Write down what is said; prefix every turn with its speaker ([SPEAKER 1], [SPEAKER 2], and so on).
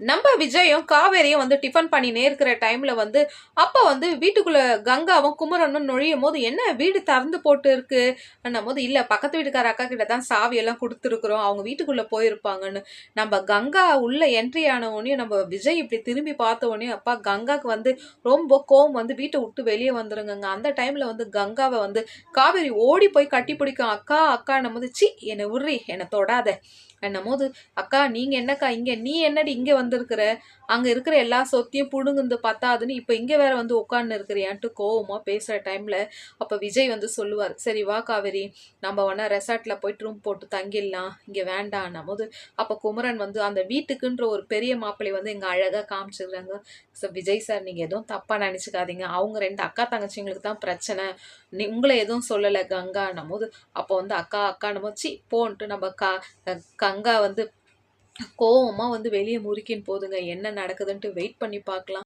[SPEAKER 1] நம்ம விஜயும் காவேரியும் வந்து டிஃபன் பண்ணினே இருக்கிற டைம்ல வந்து அப்ப வந்து வீட்டுக்குள்ள கங்காவும் குமரனும் நுழையும் போது என்ன வீடு திறந்து போட்டு இருக்கு போது இல்ல பக்கத்து வீட்டுக்கார அக்கா கிட்ட தான் சாவி எல்லாம் கொடுத்துருக்குறோம், அவங்க வீட்டுக்குள்ள போயிருப்பாங்கன்னு. நம்ம கங்கா உள்ள என்ட்ரி ஆன உடனே நம்ம விஜய் இப்படி திரும்பி பார்த்த உடனே அப்பா கங்காக்கு வந்து ரொம்ப கோவம் வந்து வீட்டை விட்டு வெளியே வந்துருங்க. அந்த டைம்ல வந்து கங்காவை வந்து காவேரி ஓடி போய் கட்டி பிடிக்கும். அக்கா அக்கா போது சி என்னை உர்றி என்னை தொடாத போது அக்கா நீங்க என்னக்கா இங்க, நீ என்னடி இங்க வந்திருக்கிற, அங்க இருக்கிற எல்லா சொத்தையும் புடுங்குந்து பத்தாதுன்னு இப்ப இங்க வேற வந்து உட்கார்ந்து இருக்கிறியான்ட்டு கோவமா பேசுற டைம்ல அப்ப விஜய் வந்து சொல்லுவார், சரி வா காவேரி நம்ம வேணா ரெசார்ட்ல போயிட்டு ரூம் போட்டு தங்கிடலாம், இங்க வேண்டாம் போது அப்ப குமரன் வந்து அந்த வீட்டுக்குன்ற ஒரு பெரிய மாப்பிள்ளை வந்து இங்க அழகா காமிச்சிருக்காங்க. விஜய் சார் நீங்க எதுவும் தப்பா நினைச்சுக்காதீங்க, அவங்க 2 அக்கா தங்கச்சிங்களுக்கு தான் பிரச்சனை, உங்களை எதுவும் சொல்லல கங்கான்னும் போது அப்போ வந்து அக்கா அக்கான்னு போச்சு போன்ட்டு நம்ம கங்கா வந்து கோவமா வந்து வெளியே முறுக்கின்னு போதுங்க. என்ன நடக்குதுன்ட்டு வெயிட் பண்ணி பார்க்கலாம்.